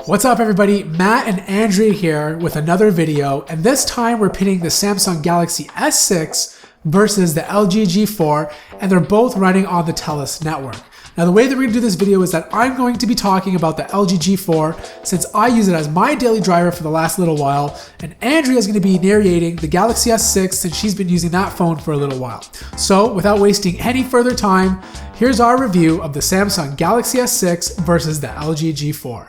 What's up everybody, Matt and Andrea here with another video, and this time we're pitting the Samsung Galaxy S6 versus the LG G4, and they're both running on the TELUS network. Now the way that we're going to do this video is that I'm going to be talking about the LG G4 since I use it as my daily driver for the last little while, and Andrea is going to be narrating the Galaxy S6 since she's been using that phone for a little while. So without wasting any further time, here's our review of the Samsung Galaxy S6 versus the LG G4.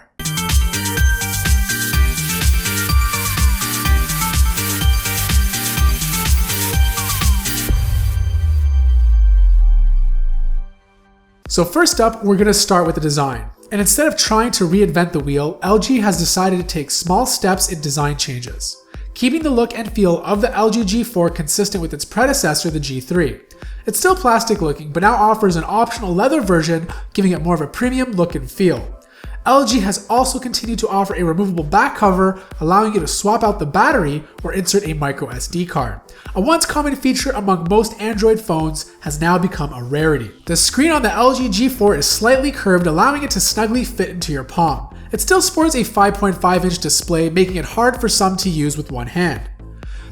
So first up, we're going to start with the design. And instead of trying to reinvent the wheel, LG has decided to take small steps in design changes, keeping the look and feel of the LG G4 consistent with its predecessor, the G3. It's still plastic looking, but now offers an optional leather version, giving it more of a premium look and feel. LG has also continued to offer a removable back cover, allowing you to swap out the battery or insert a micro SD card. A once common feature among most Android phones has now become a rarity. The screen on the LG G4 is slightly curved, allowing it to snugly fit into your palm. It still sports a 5.5-inch display, making it hard for some to use with one hand.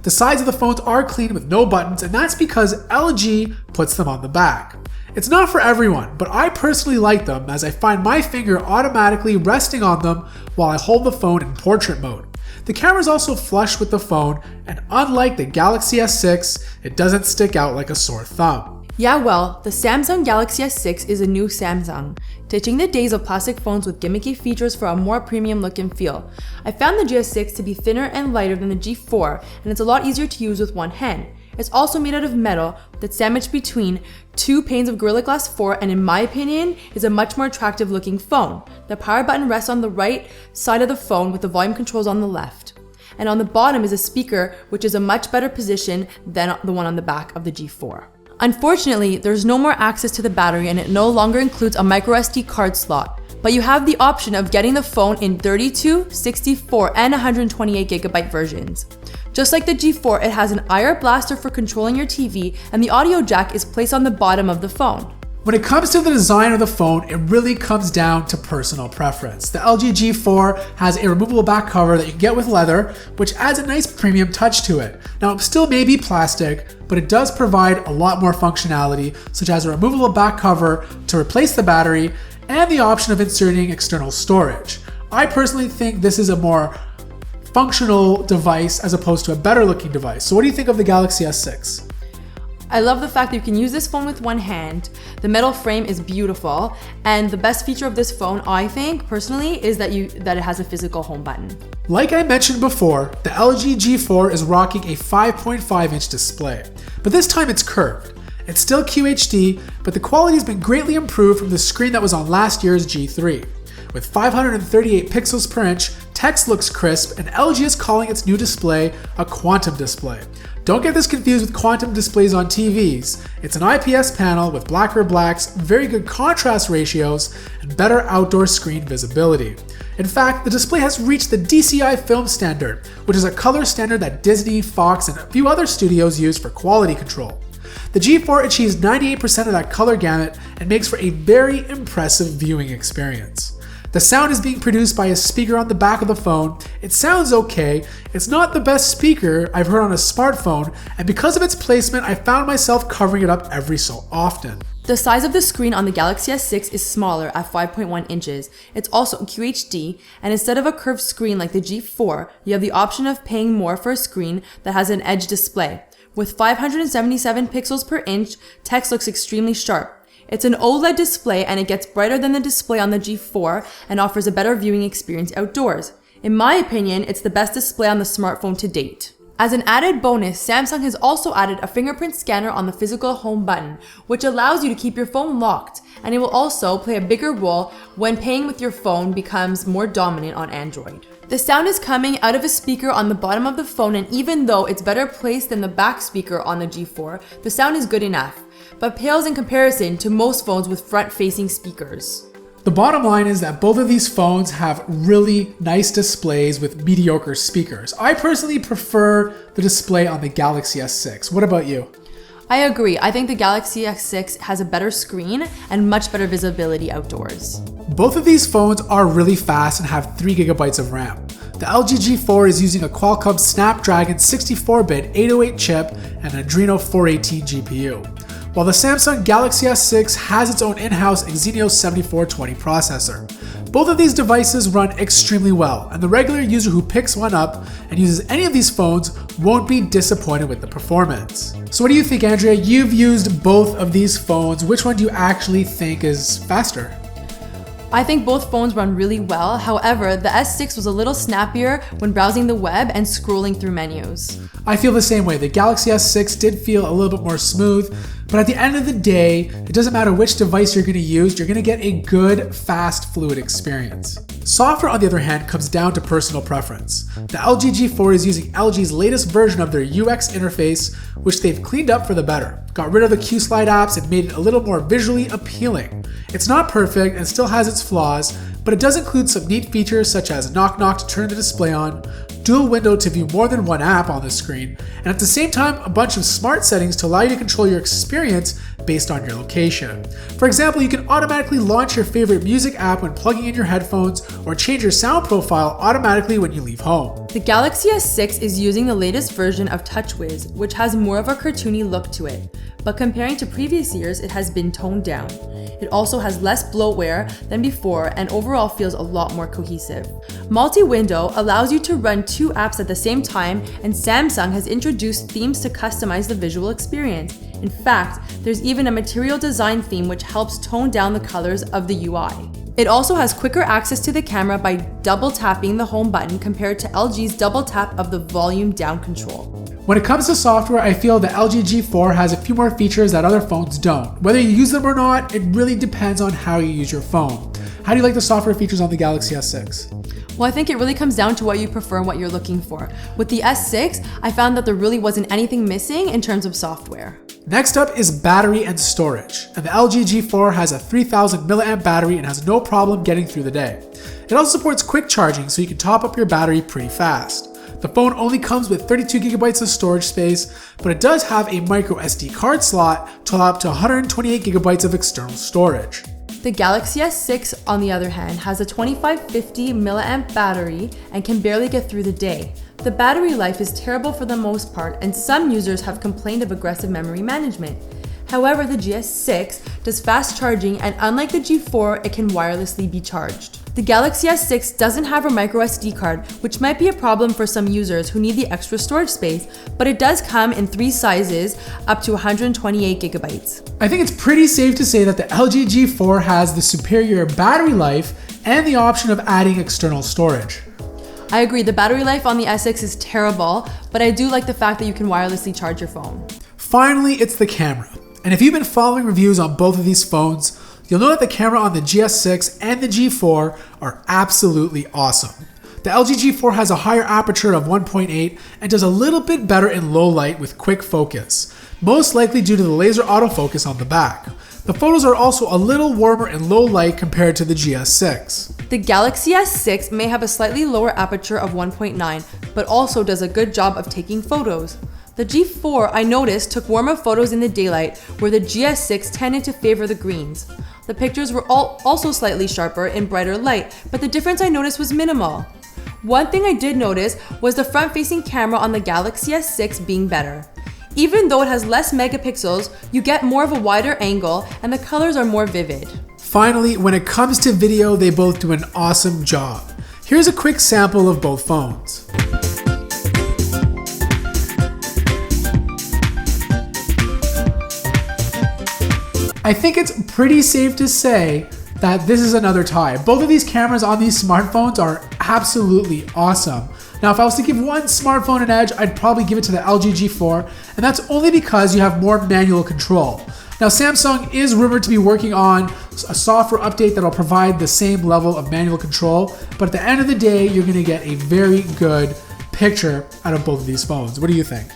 The sides of the phones are clean with no buttons, and that's because LG puts them on the back. It's not for everyone, but I personally like them as I find my finger automatically resting on them while I hold the phone in portrait mode. The camera is also flush with the phone, and unlike the Galaxy S6, it doesn't stick out like a sore thumb. Yeah, well, the Samsung Galaxy S6 is a new Samsung, ditching the days of plastic phones with gimmicky features for a more premium look and feel. I found the GS6 to be thinner and lighter than the G4, and it's a lot easier to use with one hand. It's also made out of metal that's sandwiched between two panes of Gorilla Glass 4, and in my opinion, is a much more attractive looking phone. The power button rests on the right side of the phone with the volume controls on the left. And on the bottom is a speaker, which is a much better position than the one on the back of the G4. Unfortunately, there's no more access to the battery and it no longer includes a micro SD card slot. But you have the option of getting the phone in 32, 64, and 128GB versions. Just like the G4, it has an IR blaster for controlling your TV, and the audio jack is placed on the bottom of the phone. When it comes to the design of the phone, it really comes down to personal preference. The LG G4 has a removable back cover that you can get with leather, which adds a nice premium touch to it. Now, it still may be plastic, but it does provide a lot more functionality, such as a removable back cover to replace the battery, and the option of inserting external storage. I personally think this is a more functional device as opposed to a better looking device. So what do you think of the Galaxy S6? I love the fact that you can use this phone with one hand. The metal frame is beautiful, and the best feature of this phone, I think, personally, is that it has a physical home button. Like I mentioned before, the LG G4 is rocking a 5.5-inch display, but this time it's curved. It's still QHD, but the quality has been greatly improved from the screen that was on last year's G3. With 538 pixels per inch, text looks crisp, and LG is calling its new display a quantum display. Don't get this confused with quantum displays on TVs. It's an IPS panel with blacker blacks, very good contrast ratios, and better outdoor screen visibility. In fact, the display has reached the DCI film standard, which is a color standard that Disney, Fox, and a few other studios use for quality control. The G4 achieves 98% of that color gamut and makes for a very impressive viewing experience. The sound is being produced by a speaker on the back of the phone. It sounds okay. It's not the best speaker I've heard on a smartphone, and because of its placement, I found myself covering it up every so often. The size of the screen on the Galaxy S6 is smaller at 5.1 inches. It's also QHD, and instead of a curved screen like the G4, you have the option of paying more for a screen that has an edge display. With 577 pixels per inch, text looks extremely sharp. It's an OLED display and it gets brighter than the display on the G4 and offers a better viewing experience outdoors. In my opinion, it's the best display on the smartphone to date. As an added bonus, Samsung has also added a fingerprint scanner on the physical home button, which allows you to keep your phone locked, and it will also play a bigger role when paying with your phone becomes more dominant on Android. The sound is coming out of a speaker on the bottom of the phone, and even though it's better placed than the back speaker on the G4, the sound is good enough, but pales in comparison to most phones with front-facing speakers. The bottom line is that both of these phones have really nice displays with mediocre speakers. I personally prefer the display on the Galaxy S6. What about you? I agree. I think the Galaxy S6 has a better screen and much better visibility outdoors. Both of these phones are really fast and have 3 GB of RAM. The LG G4 is using a Qualcomm Snapdragon 64-bit 808 chip and an Adreno 418 GPU, while the Samsung Galaxy S6 has its own in-house Exynos 7420 processor. Both of these devices run extremely well, and the regular user who picks one up and uses any of these phones won't be disappointed with the performance. So what do you think, Andrea? You've used both of these phones. Which one do you actually think is faster? I think both phones run really well. However, the S6 was a little snappier when browsing the web and scrolling through menus. I feel the same way. The Galaxy S6 did feel a little bit more smooth, but at the end of the day, it doesn't matter which device you're going to use, you're going to get a good, fast, fluid experience. Software, on the other hand, comes down to personal preference. The LG G4 is using LG's latest version of their UX interface, which they've cleaned up for the better. Got rid of the Q-Slide apps and made it a little more visually appealing. It's not perfect and still has its flaws, but it does include some neat features such as knock knock to turn the display on, dual window to view more than one app on the screen, and at the same time, a bunch of smart settings to allow you to control your experience based on your location. For example, you can automatically launch your favorite music app when plugging in your headphones, or change your sound profile automatically when you leave home. The Galaxy S6 is using the latest version of Touchwiz, which has more of a cartoony look to it, but comparing to previous years, it has been toned down. It also has less bloatware than before and overall feels a lot more cohesive. Multi-window allows you to run 2 apps at the same time, and Samsung has introduced themes to customize the visual experience. In fact, there's even a material design theme which helps tone down the colors of the UI. It also has quicker access to the camera by double tapping the home button compared to LG's double tap of the volume down control. When it comes to software, I feel the LG G4 has a few more features that other phones don't. Whether you use them or not, it really depends on how you use your phone. How do you like the software features on the Galaxy S6? Well, I think it really comes down to what you prefer and what you're looking for. With the S6, I found that there really wasn't anything missing in terms of software. Next up is battery and storage, and the LG G4 has a 3000 mAh battery and has no problem getting through the day. It also supports quick charging, so you can top up your battery pretty fast. The phone only comes with 32 GB of storage space, but it does have a micro SD card slot to allow up to 128 GB of external storage. The Galaxy S6, on the other hand, has a 2550 mAh battery and can barely get through the day. The battery life is terrible for the most part, and some users have complained of aggressive memory management. However, the GS6 does fast charging, and unlike the G4, it can wirelessly be charged. The Galaxy S6 doesn't have a micro SD card, which might be a problem for some users who need the extra storage space, but it does come in 3 sizes up to 128 GB. I think it's pretty safe to say that the LG G4 has the superior battery life and the option of adding external storage. I agree, the battery life on the S6 is terrible, but I do like the fact that you can wirelessly charge your phone. Finally, it's the camera. And if you've been following reviews on both of these phones, you'll know that the camera on the GS6 and the G4 are absolutely awesome. The LG G4 has a higher aperture of 1.8 and does a little bit better in low light with quick focus, most likely due to the laser autofocus on the back. The photos are also a little warmer in low light compared to the GS6. The Galaxy S6 may have a slightly lower aperture of 1.9, but also does a good job of taking photos. The G4, I noticed, took warmer photos in the daylight, where the GS6 tended to favor the greens. The pictures were also slightly sharper in brighter light, but the difference I noticed was minimal. One thing I did notice was the front-facing camera on the Galaxy S6 being better. Even though it has less megapixels, you get more of a wider angle and the colors are more vivid. Finally, when it comes to video, they both do an awesome job. Here's a quick sample of both phones. I think it's pretty safe to say that this is another tie. Both of these cameras on these smartphones are absolutely awesome. Now, if I was to give one smartphone an edge, I'd probably give it to the LG G4, and that's only because you have more manual control. Now, Samsung is rumored to be working on a software update that'll provide the same level of manual control, but at the end of the day, you're gonna get a very good picture out of both of these phones. What do you think?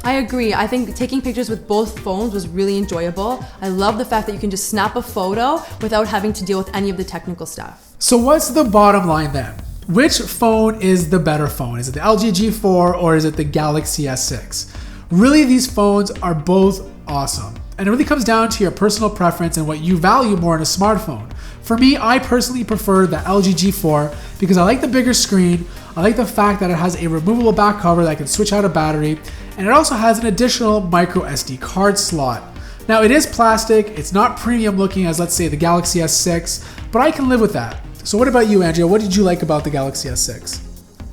I agree. I think taking pictures with both phones was really enjoyable. I love the fact that you can just snap a photo without having to deal with any of the technical stuff. So what's the bottom line then? Which phone is the better phone? Is it the LG G4 or is it the Galaxy S6? Really, these phones are both awesome. And it really comes down to your personal preference and what you value more in a smartphone. For me, I personally prefer the LG G4 because I like the bigger screen, I like the fact that it has a removable back cover that can switch out a battery, and it also has an additional micro SD card slot. Now it is plastic, it's not premium looking as let's say the Galaxy S6, but I can live with that. So what about you, Andrea? What did you like about the Galaxy S6?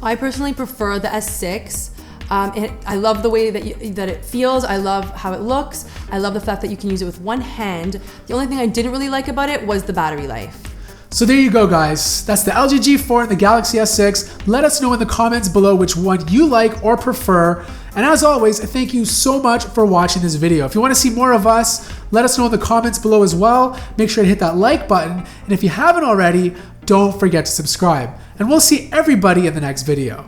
I personally prefer the S6. I love the way that it feels. I love how it looks. I love the fact that you can use it with one hand. The only thing I didn't really like about it was the battery life. So there you go, guys. That's the LG G4 and the Galaxy S6. Let us know in the comments below which one you like or prefer. And as always, thank you so much for watching this video. If you want to see more of us, let us know in the comments below as well. Make sure to hit that like button. And if you haven't already, don't forget to subscribe. And we'll see everybody in the next video.